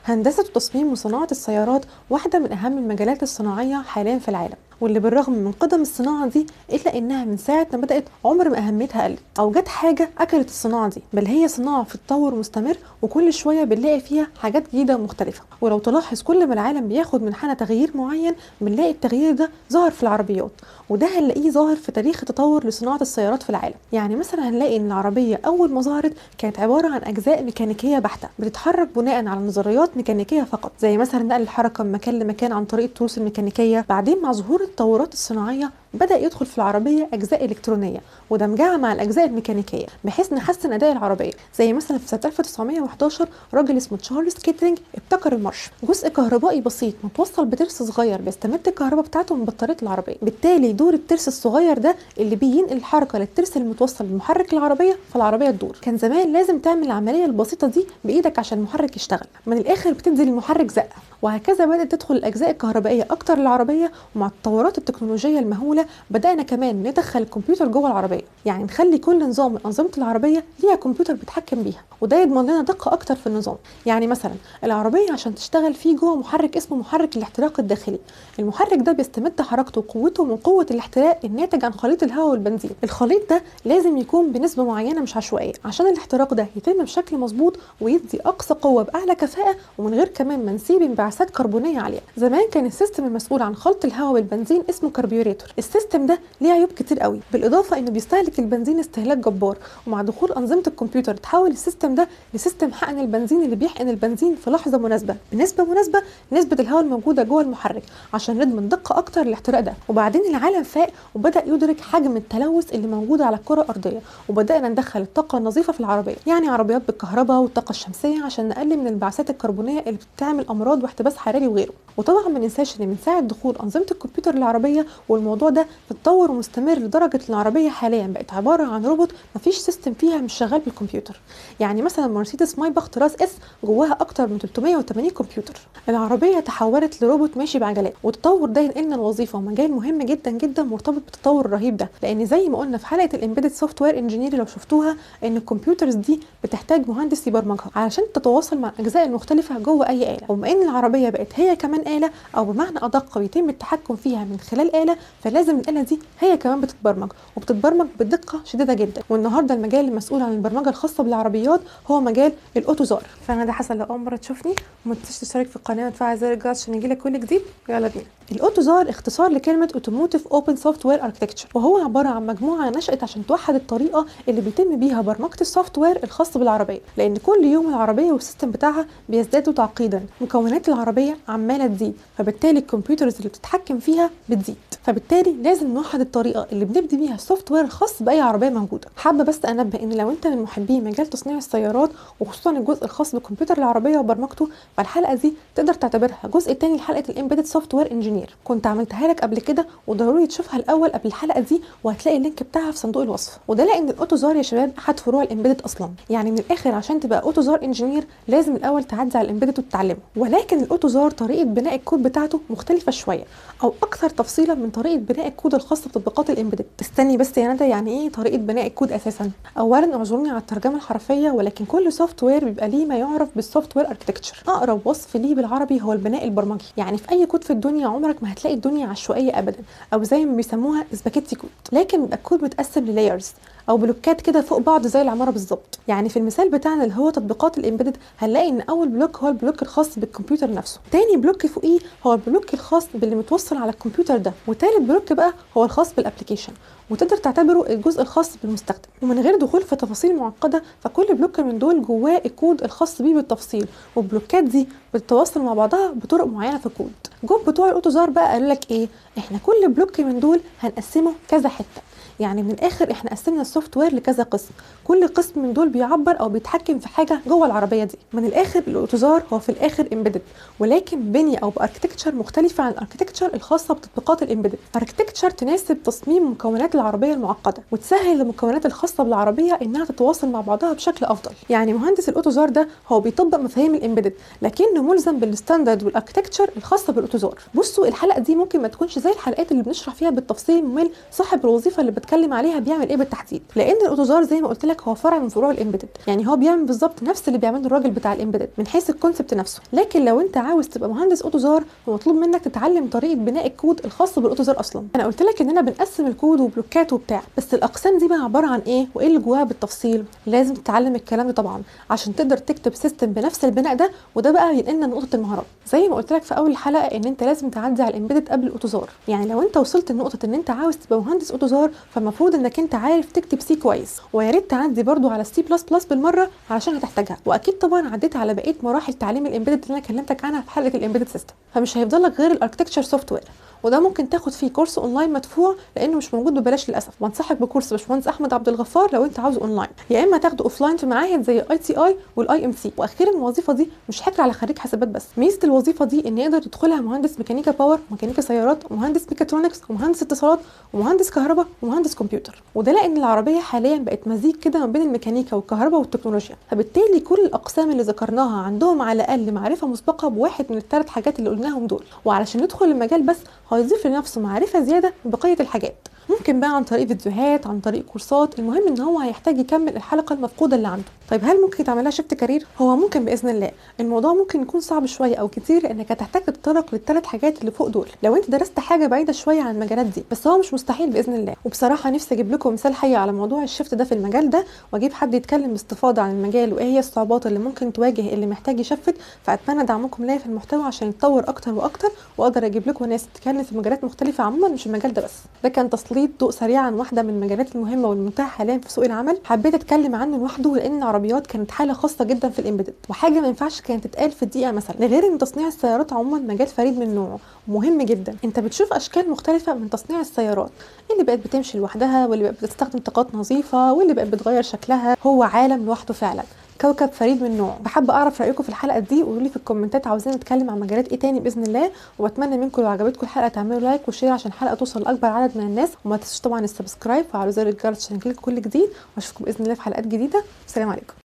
هندسة وتصميم وصناعة السيارات واحدة من أهم المجالات الصناعية حاليا في العالم، واللي بالرغم من قدم الصناعة دي إلا إنها من ساعة ما بدأت عمر ما أهميتها قلت أو جت حاجة أكلت الصناعة دي، بل هي صناعة في تطور مستمر وكل شوية بنلاقي فيها حاجات جديدة ومختلفة. ولو تلاحظ كل ما العالم بياخد منحنى تغيير معين بنلاقي التغيير ده ظهر في العربيات، وده هنلاقيه ظاهر في تاريخ التطور لصناعة السيارات في العالم. يعني مثلا هنلاقي إن العربية أول ما ظهرت كانت عبارة عن أجزاء ميكانيكية بحتة بتتحرك بناء على نظريات ميكانيكية فقط، زي مثلا نقل الحركة من مكان لمكان عن طريق التروس الميكانيكية. بعدين مع ظهور التطورات الصناعية بدأ يدخل في العربية أجزاء إلكترونية ودمجها مع الأجزاء الميكانيكية بحيث نحسن أداء العربية. زي مثلا في سنة 1911 راجل اسمه تشارلز كيتلينج ابتكر المارش، جزء كهربائي بسيط متوصل بترس صغير بيستمد الكهرباء بتاعته من بطارية العربية. بالتالي دور الترس الصغير ده اللي بينقل الحركة للترس المتوصل بمحرك العربية فالعربية تدور. كان زمان لازم تعمل العملية البسيطة دي بإيدك عشان المحرك يشتغل، من الآخر بتدي للمحرك زقة. وهكذا بدأت تدخل الأجزاء الكهربائية أكتر للعربية، ومع التطورات التكنولوجية المهولة بدأنا كمان ندخل الكمبيوتر جوه العربية، يعني نخلي كل نظام من أنظمة العربية ليها كمبيوتر بيتحكم بيها، وده يضمن لنا دقة أكتر في النظام. يعني مثلا العربية عشان تشتغل فيه جوه محرك اسمه محرك الاحتراق الداخلي، المحرك ده بيستمد حركته وقوته من قوة الاحتراق الناتج عن خليط الهواء والبنزين. الخليط ده لازم يكون بنسبة معينة مش عشوائية عشان الاحتراق ده يتم بشكل مظبوط ويدي أقصى قوة بأعلى كفاءة ومن غير كمان ما نسيب انبعاثات كربونية عالية. زمان كان السيستم المسؤول عن خلط الهواء والبنزين اسمه كربيوريتور. السيستم ده ليه عيوب كتير قوي، بالإضافة إنه بيستهلك البنزين استهلاك جبار. ومع دخول أنظمة الكمبيوتر تحول السيستم ده لسيستم حقن البنزين اللي بيحقن البنزين في لحظة مناسبة بنسبة مناسبة نسبة الهواء الموجودة جوه المحرك عشان نضمن دقة أكتر للاحتراق ده. وبعدين العالم فاق وبدأ يدرك حجم التلوث اللي موجود على الكرة الأرضية، وبدأنا ندخل الطاقة النظيفة في العربية، يعني عربيات بالكهرباء والطاقة الشمسية عشان نقلل من الانبعاثات الكربونية اللي بتعمل أمراض واحتباس حراري وغيره. وطبعا ما ننساش ان من ساعه دخول انظمه الكمبيوتر للعربيه والموضوع ده بتطور ومستمر لدرجه ان العربيه حاليا بقت عباره عن روبوت مفيش سيستم فيها مش شغال بالكمبيوتر. يعني مثلا مرسيدس مايباخ طراز اس جواها اكتر من 380 كمبيوتر. العربيه تحولت لروبوت ماشي بعجلات، والتطور ده ينقلنا الوظيفه ومجال مهم جدا جدا مرتبط بالتطور الرهيب ده، لان زي ما قلنا في حلقه الامبيدد سوفت وير انجينير لو شفتوها ان الكمبيوترز دي بتحتاج مهندس يبرمجها علشان تتواصل مع الاجزاء المختلفه جوه اي اله. وبما ان العربيه بقت هي كمان آلة أو بمعنى أدق بيتم التحكم فيها من خلال آلة، فلازم الآلة دي هي كمان بتتبرمج وبتتبرمج بدقة شديدة جدا. والنهارده المجال المسؤول عن البرمجة الخاصة بالعربيات هو مجال الأوتوزار. فأنا ده حسن، لو أول مرة تشوفني وما تنساش تشترك في القناة وتفعل زر الجرس عشان يجيلك كل جديد. يلا بينا. الاوتوزار اختصار لكلمه اوتوموتيف اوبن سوفت وير اركتكتشر، وهو عباره عن مجموعه نشأت عشان توحد الطريقه اللي بيتم بيها برمجه السوفت وير الخاص بالعربيه، لان كل يوم العربيه والسيستم بتاعها بيزدادوا تعقيدا، مكونات العربيه عماله تزيد، فبالتالي الكمبيوترز اللي بتتحكم فيها بتزيد، فبالتالي لازم نوحد الطريقه اللي بنبني بيها السوفت وير الخاص باي عربيه موجوده. حابه بس انبه ان لو انت من محبي مجال تصنيع السيارات وخصوصا الجزء الخاص بكمبيوتر العربيه وبرمجته، فالحلقه دي تقدر تعتبرها جزء تاني لحلقه الامبيدد سوفت وير انجينير، كنت عملتها لك قبل كده وضروري تشوفها الاول قبل الحلقه دي، وهتلاقي اللينك بتاعها في صندوق الوصف. وده لان الاوتوزار يا شباب احد فروع الامبيدد اصلا، يعني من الاخر عشان تبقى اوتوزار انجينير لازم الاول تعدي على الامبيدد وتتعلمه. ولكن الاوتوزار طريقه بناء الكود بتاعته مختلفه شويه او اكثر تفصيلا من طريقه بناء الكود الخاصه بتطبيقات الامبيدد. استني بس يا ندى، يعني ايه طريقه بناء الكود اساسا؟ اولا اعذروني على الترجمه الحرفيه، ولكن كل سوفت وير بيبقى ليه ما يعرف بالسوفت وير اركتكتشر. اقرب وصف ليه بالعربي هو البناء البرمجي. يعني في اي كود في الدنيا عمرك ما هتلاقي الدنيا عشوائيه ابدا، او زي ما بيسموها سباكيتي كود، لكن بيبقى الكود متقسم للايرز او بلوكات كده فوق بعض زي العماره بالظبط. يعني في المثال بتاعنا اللي هو تطبيقات الامبيدد هنلاقي ان اول بلوك هو البلوك الخاص بالكمبيوتر نفسه، تاني بلوك فوقيه هو البلوك الخاص باللي متوصل على الكمبيوتر ده، وتالت بلوك بقى هو الخاص بالابلكيشن، وتقدر تعتبره الجزء الخاص بالمستخدم. ومن غير دخول في تفاصيل معقده، فكل بلوك من دول جواه الكود الخاص بيه بالتفصيل، والبلوكات دي بتتواصل مع بعضها بطرق معينه في الكود. جوب بتوع الاوتوزار بقى قالوا لك ايه؟ احنا كل بلوك من دول هنقسمه كذا حته، يعني من الاخر احنا قسمنا السوفت وير لكذا قسم، كل قسم من دول بيعبر او بيتحكم في حاجه جوه العربيه دي. من الاخر الاوتوزار هو في الاخر امبيدد، ولكن بنيه او باركتكتشر مختلفه عن الاركتكتشر الخاصه بتطبيقات الامبيدد. اركتكتشر تناسب تصميم مكونات العربيه المعقده وتسهل المكونات الخاصه بالعربيه انها تتواصل مع بعضها بشكل افضل. يعني مهندس الاوتوزار ده هو بيطبق مفاهيم الامبيدد لكنه ملزم بالستاندرد والاركتكتشر الخاصه بالاوتوزار. بصوا الحلقه دي ممكن ما تكونش زي الحلقات اللي بنشرح فيها بالتفصيل الممل صاحب الوظيفه اللي هتكلم عليها بيعمل ايه بالتحديد، لان الاوتوزار زي ما قلت لك هو فرع من فروع الامبيدد، يعني هو بيعمل بالظبط نفس اللي بيعمله الراجل بتاع الامبيدد من حيث الكونسبت نفسه. لكن لو انت عاوز تبقى مهندس اوتوزار فمطلوب منك تتعلم طريقه بناء الكود الخاص بالاوتوزار. اصلا انا قلت لك اننا بنقسم الكود وبلوكات وبتاع، بس الاقسام دي بقى عباره عن ايه وايه اللي جواها بالتفصيل؟ لازم تتعلم الكلام ده طبعا عشان تقدر تكتب سيستم بنفس البناء ده، وده بقى ينقلنا لنقطه المهارات. زي ما قلت لك في اول الحلقه ان انت لازم تعدي على الامبيدد قبل الاوتوزار، يعني لو انت وصلت لنقطه ان انت عاوز تبقى مهندس اوتوزار فالمفروض انك انت عارف تكتب سي كويس، ويا ريت تعدي برده على السي بلس بلس بالمره علشان هتحتاجها. واكيد طبعا عديت على بقيه مراحل تعليم الامبيدد اللي انا كلمتك عنها في حلقه الامبيدد سيستم، فمش هيفضل لك غير الاركتكتشر سوفت وير، وده ممكن تاخد فيه كورس اونلاين مدفوع لانه مش موجود ببلاش للاسف. بنصحك بكورس باشمهندس احمد عبد الغفار لو انت عاوز اونلاين، يا اما تاخده اوفلاين في معاهد زي اي تي اي والاي ام سي. واخيرا الوظيفه دي مش حكر على خريج حسابات بس، ميزه الوظيفه دي ان يقدر يدخلها مهندس ميكانيكا باور وميكانيكا سيارات ومهندس ميكاترونكس ومهندس اتصالات ومهندس كهرباء ومهندس كمبيوتر، وده لان العربيه حاليا بقت مزيج كده ما بين الميكانيكا والكهرباء والتكنولوجيا، فبالتالي كل الاقسام اللي ذكرناها عندهم على الاقل معرفه مسبقه بواحد من الثلاث حاجات اللي قلناهم دول، وعلشان يدخل المجال بس هيضيف لنفسه معرفه زياده ببقيه الحاجات، ممكن بقى عن طريق فيديوهات، عن طريق كورسات، المهم ان هو هيحتاج يكمل الحلقه المفقوده اللي عنده. طيب هل ممكن تعملها شيفت كارير؟ هو ممكن باذن الله. الموضوع ممكن يكون صعب شويه او كتير لانك هتحتاج تتطرق للثلاث حاجات اللي فوق دول لو انت درست حاجه بعيده شويه عن المجالات دي، بس هو مش مستحيل باذن الله. وبصراحه نفسي اجيب لكم مثال حي على موضوع الشيفت ده في المجال ده، واجيب حد يتكلم باستفاضه عن المجال وايه هي الصعوبات اللي ممكن تواجه اللي محتاج يشفت. فاتمنى دعمكم ليا في المحتوى عشان يتطور اكتر واكتر، واقدر اجيب لكم ناس تتكلم في مجالات مختلفه عموما مش المجال ده بس. ده كان تسليط ضوء سريع عن واحده من المجالات المهمه والمتاحه حاليا في سوق العمل، حبيت اتكلم عنه لوحده لان العربيات كانت حاله خاصه جدا في الامبيدد، وحاجه ما ينفعش كانت تتقال في الدقيقه مثلا. ده غير ان تصنيع السيارات عموما مجال فريد من نوعه ومهم جدا. انت بتشوف اشكال مختلفه من تصنيع السيارات، اللي بقت بتمشي لوحدها واللي بقت بتستخدم طاقات نظيفه واللي بقت بتغير شكلها، هو عالم لوحده فعلا، كوكب فريد من نوعه. بحب اعرف رايكم في الحلقه دي وقولوا لي في الكومنتات عاوزين نتكلم عن مجالات ايه تاني باذن الله. وبتمنى منكم لو عجبتكم الحلقه تعملوا لايك وشير عشان الحلقه توصل لاكبر عدد من الناس، وما تنسوش طبعا السبسكرايب وعلى زر الجرس عشان يجيلكم كل جديد، واشوفكم باذن الله في حلقات جديده. السلام عليكم.